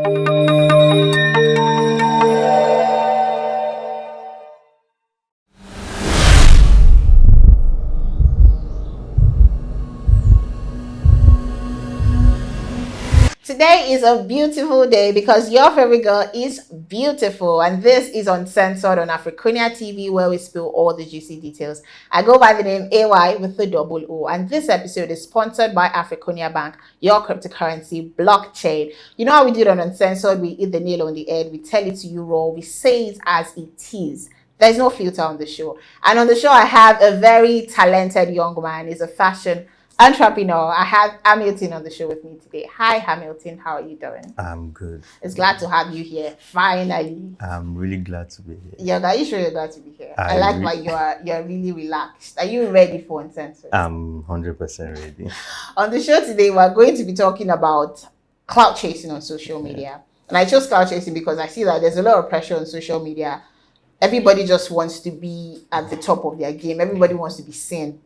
Today is a beautiful day because your favorite girl is beautiful, and this is Uncensored on AFRICUNIA TV, where we spill all the juicy details. I go by the name AY with the double O, and this episode is sponsored by AFRICUNIA Bank, your cryptocurrency blockchain. You know how we do it on Uncensored? We hit the nail on the head, we tell it to you raw, we say it as it is. There's no filter on the show. And on the show, I have a very talented young man. He's a fashion entrepreneur. I have Hamilton on the show with me today. Hi, Hamilton. How are you doing? I'm good. It's glad to have you here. Finally. I'm really glad to be here. Yeah, are you sure you're glad to be here? I like why you're really relaxed. Are you ready for Uncensored? I'm 100% ready. On the show today, we're going to be talking about clout chasing on social media. And I chose clout chasing because I see that there's a lot of pressure on social media. Everybody just wants to be at the top of their game. Everybody wants to be seen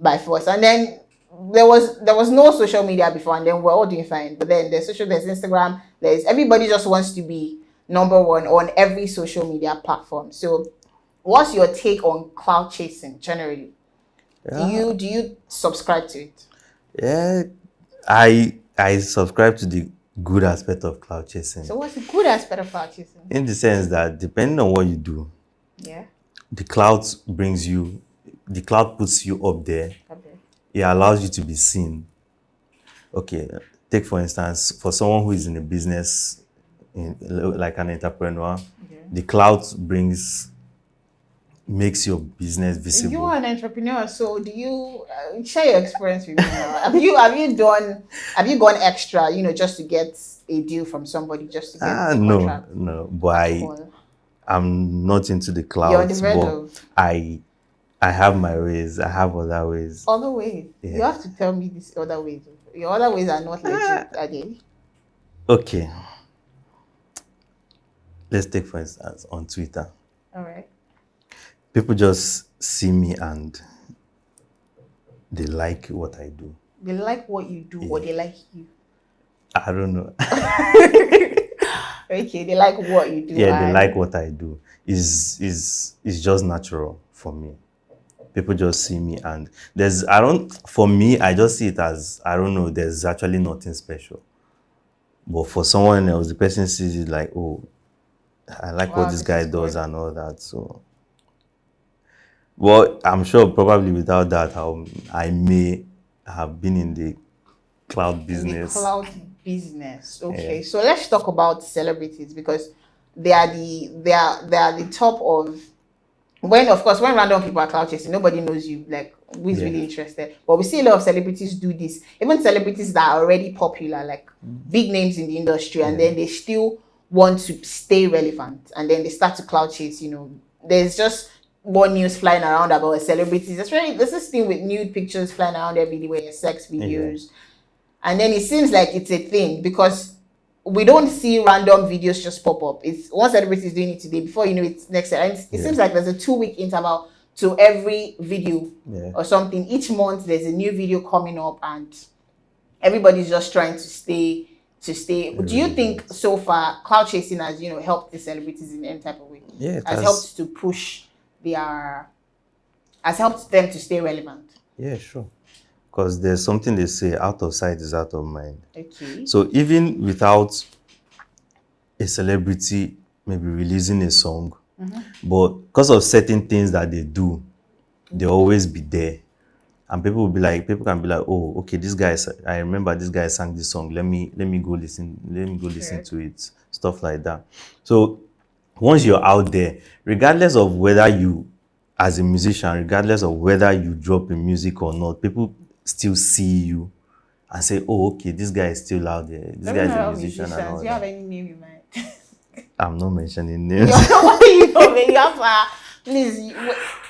by force. And then there was no social media before, and then we're all doing fine. But then there's Instagram, everybody just wants to be number one on every social media platform. So what's your take on clout chasing generally? Yeah. Do you subscribe to it? Yeah, I subscribe to the good aspect of clout chasing. So what's the good aspect of clout chasing? In the sense that depending on what you do, the clout puts you up there. It allows you to be seen. Okay, take for instance, for someone who is in a business, like an entrepreneur, the clout makes your business visible. You are an entrepreneur, so do you share your experience with me now? Have you gone extra, just to get a deal from somebody, just to get a contract? No, but I'm not into the clout. You're developed. I have my ways. I have other ways. Other ways? Yeah. You have to tell me these other ways. Your other ways are not legit, are they? Okay. Let's take, for instance, on Twitter. All right. People just see me and they like what I do. They like what you do, or they like you? I don't know. Okay, they like what you do. Yeah, they like what I do. It's just natural for me. People just see me, and for me, I just see it as, I don't know, there's actually nothing special. But for someone else, the person sees it like, oh, I like what this guy does and all that. So, well, I'm sure probably without that, I may have been in the cloud business. The cloud business. Okay, so let's talk about celebrities, because they are the top of. When random people are clout chasing, nobody knows you, like, who is really interested. But we see a lot of celebrities do this. Even celebrities that are already popular, like big names in the industry, and then they still want to stay relevant. And then they start to clout chase, There's just more news flying around about celebrities. There's this thing with nude pictures flying around everywhere, sex videos. Yeah. And then it seems like it's a thing, because we don't see random videos just pop up. It's one celebrity is doing it today, before you know it's next year. And it seems like there's a 2-week interval to every video or something. Each month there's a new video coming up, and everybody's just trying to stay. Do you think so far clout chasing has helped the celebrities in any type of way? Yeah, has helped to push has helped them to stay relevant? Yeah, sure. Because there's something they say, out of sight is out of mind. Okay. So even without a celebrity maybe releasing a song, but because of certain things that they do, they'll always be there. And people can be like, oh, okay, I remember this guy sang this song. Let me go listen to it. Stuff like that. So once you're out there, regardless of whether you, as a musician, regardless of whether you drop in music or not, people still see you and say, oh, okay, this guy is still out there. This guy is a musician. And all do you have any name in mind? I'm not mentioning names. You have please,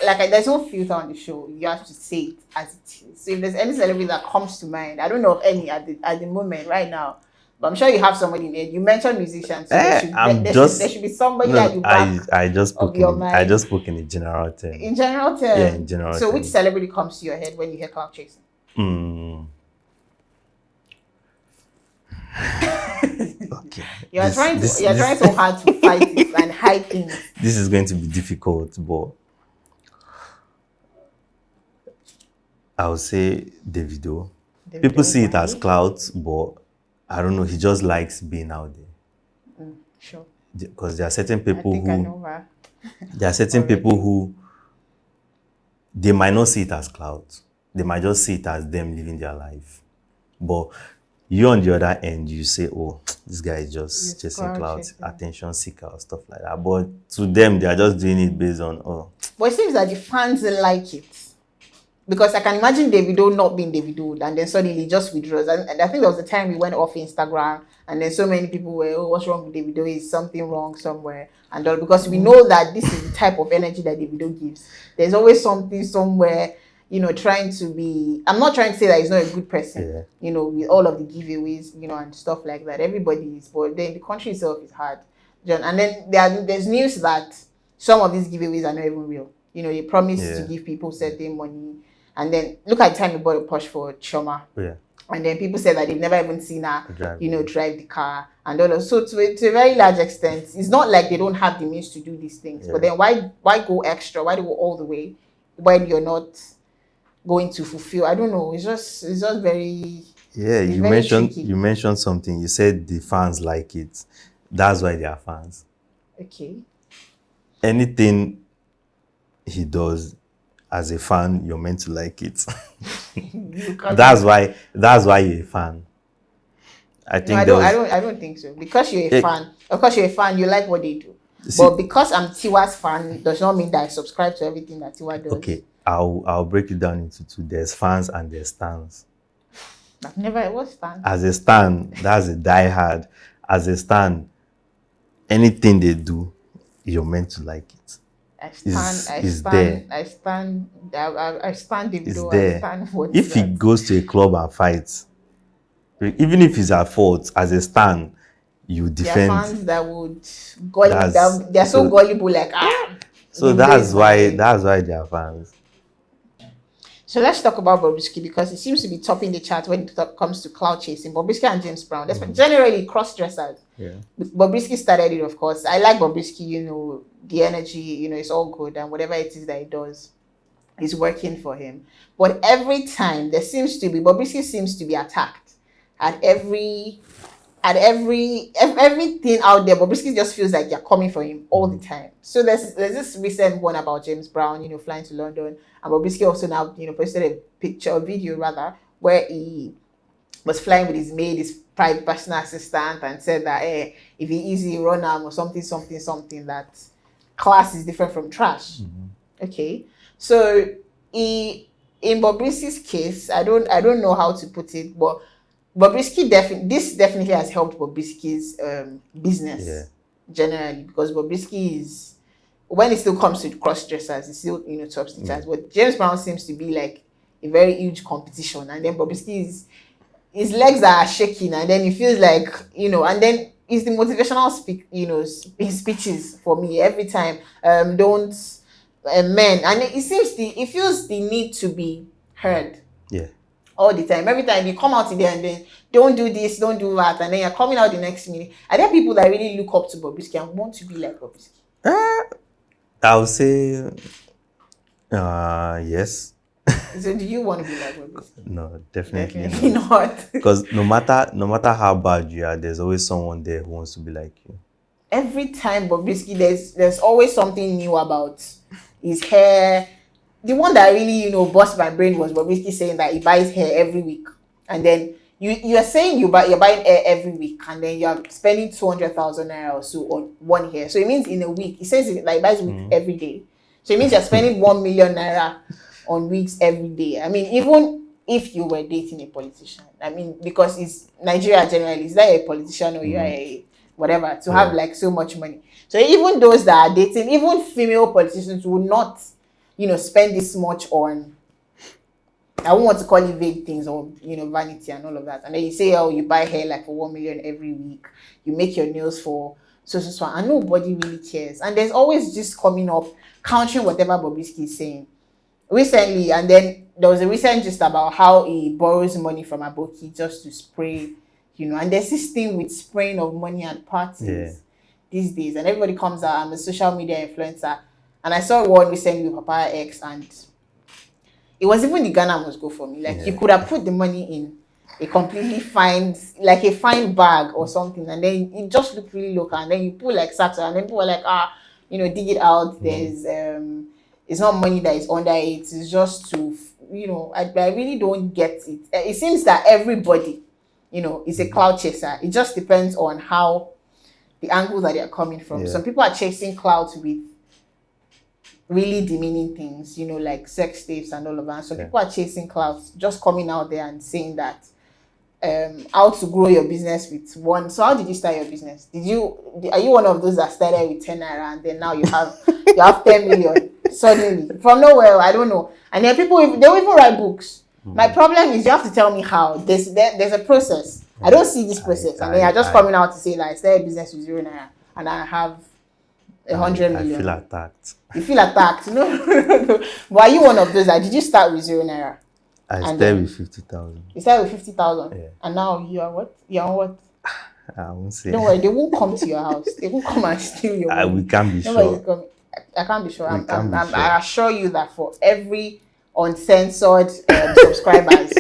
there's no filter on the show. You have to say it as it is. So if there's any celebrity that comes to mind, I don't know of any at the moment right now, but I'm sure you have somebody in there. You mentioned musicians. So there should be somebody that you back. I just spoke in a general term. In general term? Yeah, in general term. So which celebrity comes to your head when you hear clout chasing? Okay. You're trying so hard to fight it and hide things. This is going to be difficult, but I would say Davido. People see it as clout, but I don't know. He just likes being out there. Sure. Because there are certain people who they might not see it as clout. They might just see it as them living their life. But you on the other end, you say, "Oh, this guy is just chasing clout, attention seeker, or stuff like that." But to them, they are just doing it based on But it seems that the fans like it. Because I can imagine Davido not being Davido, and then suddenly he just withdraws. And I think there was a time we went off Instagram, and then so many people were, "Oh, what's wrong with Davido? Is something wrong somewhere?" And all, because we know that this is the type of energy that Davido gives. There's always something somewhere, trying to be. I'm not trying to say that he's not a good person, with all of the giveaways, and stuff like that. Everybody is, but then the country itself is hard, John. And then there's news that some of these giveaways are not even real. They promise to give people certain money. And then look at the time we bought a Porsche for Choma. Yeah. And then people said that they've never even seen her, drive the car and all that. So to a very large extent, it's not like they don't have the means to do these things. Yeah. But then why go extra? Why go all the way when you're not going to fulfill? I don't know. It's just very. Yeah, you mentioned something. You said the fans like it. That's why they are fans. Okay. Anything he does, as a fan, you're meant to like it. That's why you're a fan. I don't think so. Because you're a fan. Of course, you're a fan. You like what they do. But because I'm Tiwa's fan, does not mean that I subscribe to everything that Tiwa does. Okay, I'll break it down into two. There's fans and there's stans. I've never was stan. As a stan, that's a diehard. As a stan, anything they do, you're meant to like it. I stand Davido. If he goes to a club and fights, even if he's at fault, as a stan, you defend. There are fans that would they're so gullible, like So that's why they are fans. So let's talk about Bobrisky, because he seems to be topping the chart when it comes to clout chasing. Bobrisky and James Brown, generally cross-dressers. Yeah. Bobrisky started it, of course. I like Bobrisky, the energy, it's all good, and whatever it is that he does is working for him. But every time Bobrisky seems to be attacked at everything out there. Bobrisky just feels like you're coming for him all the time. So there's this recent one about James Brown, flying to London, and Bobrisky also now, posted a video rather, where he was flying with his maid, his private personal assistant, and said that if he easy run or something, that class is different from trash. Okay, so in Bobrisky's case, I don't know how to put it, but Bobrisky definitely has helped Bobrisky's business generally, because Bobrisky is, when it still comes to cross-dressers, it's still top stitchers. But James Brown seems to be like a very huge competition, and then Bobrisky his legs are shaking, and then he feels like and then it's the motivational his speeches for me every time. Don't men, and he feels the need to be heard. Yeah. All the time. Every time you come out today and then don't do this, don't do that, and then you're coming out the next minute. Are there people that really look up to Bobrisky and want to be like Bobrisky? I would say yes. So do you want to be like Bobrisky? No, definitely not. Because no matter how bad you are, there's always someone there who wants to be like you. Every time Bobrisky, there's always something new about his hair. The one that really, bust my brain was Bobrisky saying that he buys hair every week. And then you're saying you're buying hair every week, and then you're spending 200,000 naira or so on one hair. So it means in a week, he says he buys a week every day. So it means you're spending 1 million naira on wigs every day. I mean, even if you were dating a politician, because it's Nigeria generally, is that a politician or you're a whatever, to have like so much money. So even those that are dating, even female politicians would not spend this much on, I won't want to call it vague things or, vanity and all of that. And then you say, oh, you buy hair like for 1 million every week. You make your nails for so, and nobody really cares. And there's always just coming up, countering whatever Bobrisky is saying. Recently, and then there was a recent gist about how he borrows money from Aboki just to spray And there's this thing with spraying of money at parties these days, and everybody comes out. I'm a social media influencer, and I saw one recently with Papaya X, and it was even the Ghana must go for me. Like you could have put the money in a completely fine, like a fine bag or something, and then it just looked really local, and then you put like sachet, and then people were like, dig it out. There's it's not money that is under it. It's just to, I really don't get it. It seems that everybody, is a clout chaser. It just depends on how the angle that they are coming from. Some people are chasing clout with really demeaning things, like sex tapes and all of that. So people are chasing clout, just coming out there and saying that how to grow your business with one. So how did you start your business? Are you one of those that started with 10 naira and then now you have 10 million suddenly from nowhere? I don't know. And then people, they'll even write books. My problem is you have to tell me how. There's a process. I don't see this process, and then you're just coming out to say that I started a business with 0 naira and I have 100 million. I feel attacked. You feel attacked? No. But are you one of those that did you start with 0 naira? I started with 50,000. You started with 50,000? Yeah. And now you are what? You're on what? I won't say. Don't worry, they won't come to your house. They won't come and steal your money. We can't be Nobody's sure. coming. I can't be sure. Sure. I assure you that for every uncensored subscribers,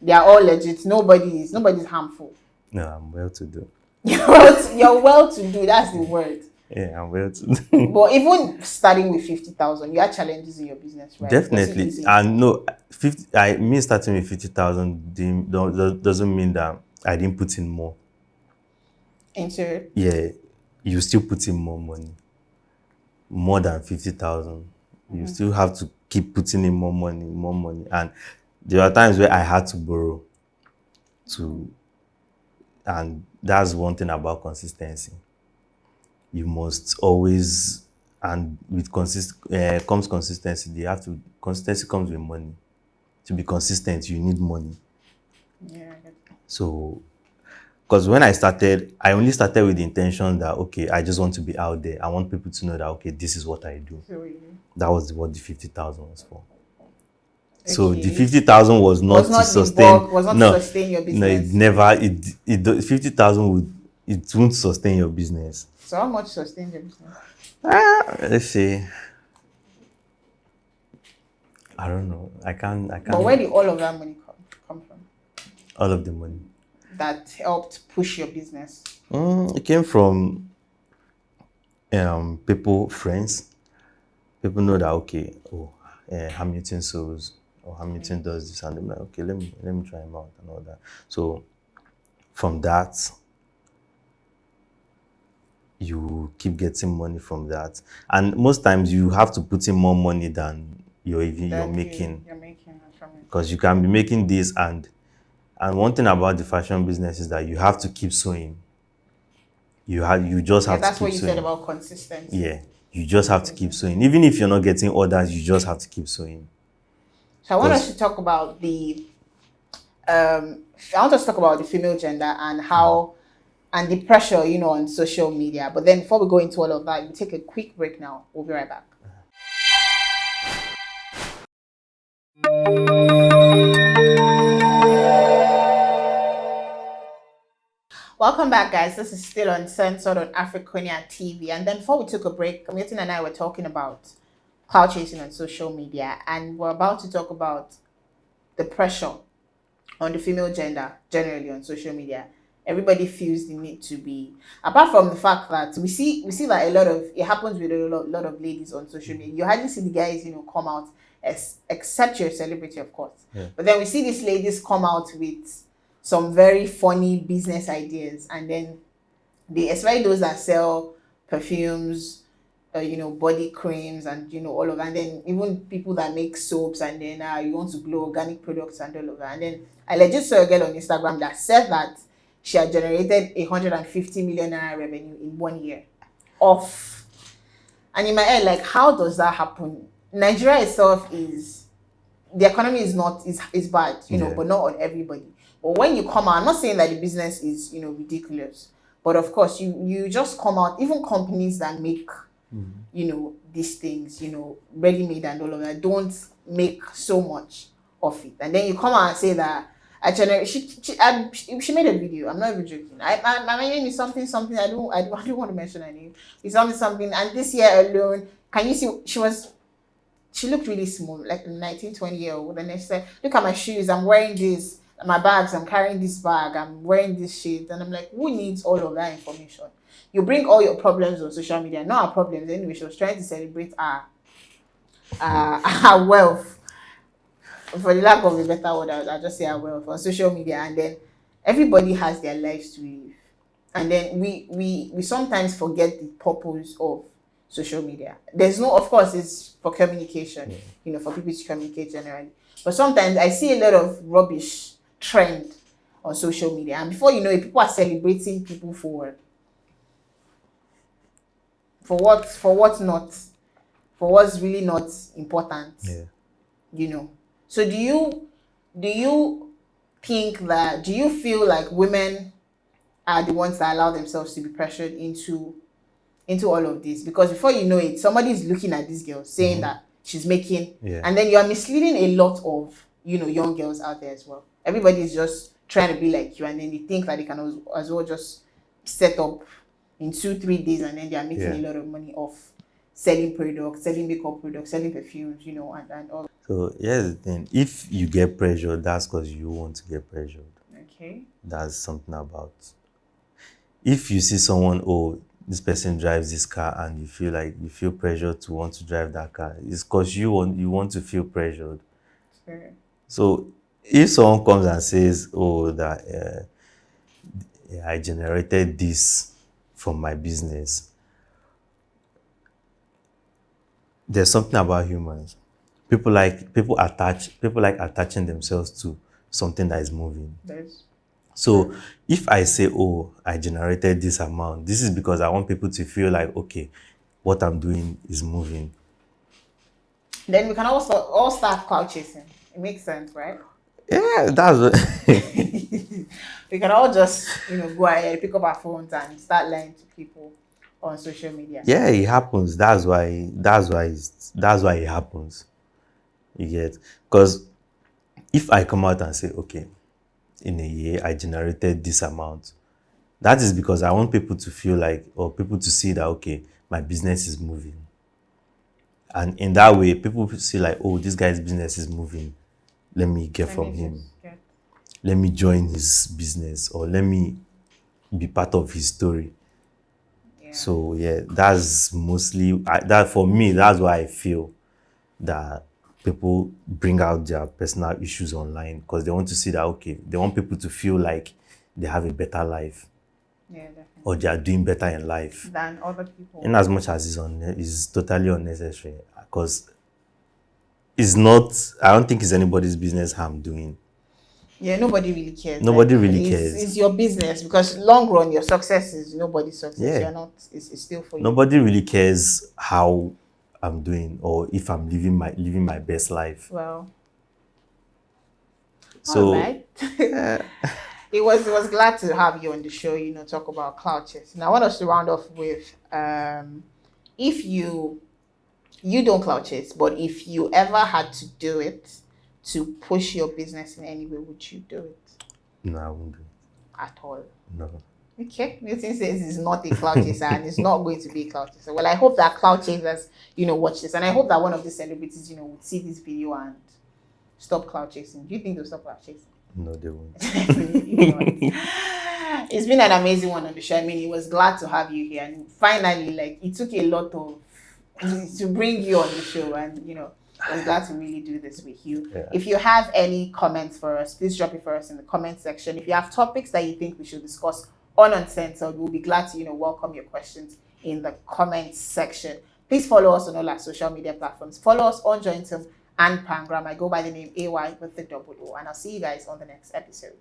they are all legit. Nobody's harmful. No, I'm well to do. You're well to do. That's the word. Yeah, I'm well to do. But even starting with 50,000, you had challenges in your business, right? Definitely. And no, me starting with 50,000 doesn't mean that I didn't put in more. Into it? Yeah, you still put in more money. More than 50,000. You still have to keep putting in more money. And there are times where I had to borrow and that's one thing about consistency. You must always, and with comes consistency. Consistency comes with money. To be consistent, you need money. Yeah. So, because when I started, I only started with the intention that, okay, I just want to be out there. I want people to know that, okay, this is what I do. That was what the 50,000 was for. Okay. So the 50,000 was not to sustain. To sustain your business. No, it never. 50,000 it won't sustain your business. So how much sustains your business? Let's say. I don't know. I can't. But where did all of that money come from? All of the money that helped push your business. It came from people, friends. People know that, okay, Hamilton sews, or Hamilton does this, and they're like, okay, let me try him out and all that. So from that, you keep getting money from that, and most times you have to put in more money than you're making. Because you can be making this, and one thing about the fashion business is that you have to keep sewing. You just have to keep sewing. That's what you said about consistency. Yeah, you just have to keep sewing. Even if you're not getting orders, you just have to keep sewing. So I want us to talk about the female gender and how and the pressure, on social media. But then before we go into all of that, we'll take a quick break now. We'll be right back. Welcome back, guys. This is still Uncensored on AFRICUNIA TV. And then before we took a break, Milton and I were talking about clout chasing on social media. And we're about to talk about the pressure on the female gender generally on social media. Everybody feels the need to be, apart from the fact that we see that it happens with a lot of ladies on social media. You hardly see the guys, come out, except you're a celebrity, of course. Yeah. But then we see these ladies come out with some very funny business ideas, and then especially those that sell perfumes, body creams, and all of that. And then even people that make soaps, and then you want to glow, organic products and all of that. And then I legit saw a girl on Instagram that said that she had generated 150 million naira revenue in 1 year off. And in my head, like, how does that happen? Nigeria itself the economy is bad, but not on everybody. But when you come out, I'm not saying that the business is, ridiculous, but of course you just come out, even companies that make, these things, ready-made and all of that, don't make so much of it. And then you come out and say that She made a video. I'm not even joking. My name is something something. I don't want to mention her name. It's something. And this year alone, can you see? She looked really small, like a 19, 20-year-old. And then she said, "Look at my shoes. I'm wearing this. My bags. I'm carrying this bag. I'm wearing this shit." And I'm like, who needs all of that information? You bring all your problems on social media, not our problems. Anyway, she was trying to celebrate our wealth. For the lack of a better word, I'll just say our wealth on social media, and then everybody has their lives to live, and then we sometimes forget the purpose of social media. There's no, of course, it's for communication, for people to communicate generally. But sometimes I see a lot of rubbish trend on social media, and before you know it, people are celebrating people for what's really not important. So do you think that, do you feel like women are the ones that allow themselves to be pressured into all of this? Because before you know it, somebody is looking at this girl saying that she's making, and then you are misleading a lot of young girls out there as well. Everybody is just trying to be like you, and then they think that they can as well just set up in 2-3 days, and then they are making a lot of money off selling products, selling makeup products, selling perfumes, and all. So here's the thing: if you get pressured, that's because you want to get pressured. Okay. That's something about. If you see someone, oh, this person drives this car, and you feel pressured to want to drive that car, it's because you want to feel pressured. Sure. So if someone comes and says, oh, that I generated this from my business, there's something about humans. People like attaching themselves to something that is moving. Yes. So if I say, oh, I generated this amount, this is because I want people to feel like, okay, what I'm doing is moving. Then we can also all start clout chasing. It makes sense, right? Yeah, that's what We can all just go ahead, pick up our phones and start lying to people on social media. Yeah, it happens. That's why it happens. You get? Because if I come out and say, okay, in a year I generated this amount, that is because I want people to feel like, or people to see that, okay, my business is moving. And in that way, people see like, oh, this guy's business is moving. Let me get from him. Let me join his business, or let me be part of his story. So that's mostly that for me. That's why I feel that people bring out their personal issues online, because they want to see that, okay, they want people to feel like they have a better life, or they are doing better in life than other people. In as much as it's totally unnecessary, because it's not. I don't think it's anybody's business how I'm doing. Yeah, nobody really cares. Nobody really cares. It's your business, because long run your success is nobody's success. Yeah. You're not. It's still for you. Nobody really cares how I'm doing, or if I'm living my best life. Well. So. All right. It was glad to have you on the show. Talk about clout chasing. Now I want us to round off with if you don't clout chase, but if you ever had to do it to push your business in any way, would you do it? No, I won't do it. At all? No. Okay. Milton says it's not a clout chaser and it's not going to be a clout chaser. Well, I hope that clout chasers, watch this. And I hope that one of the celebrities, would see this video and stop clout chasing. Do you think they'll stop clout chasing? No, they won't. It's been an amazing one on the show. I mean, it was glad to have you here. And finally, it took a lot to bring you on the show. And, I was glad to really do this with you. Yeah. If you have any comments for us, please drop it for us in the comment section. If you have topics that you think we should discuss on Uncensored, we'll be glad to, welcome your questions in the comments section. Please follow us on all our social media platforms. Follow us on Jointum and Pangram. I go by the name AY with the double O. And I'll see you guys on the next episode.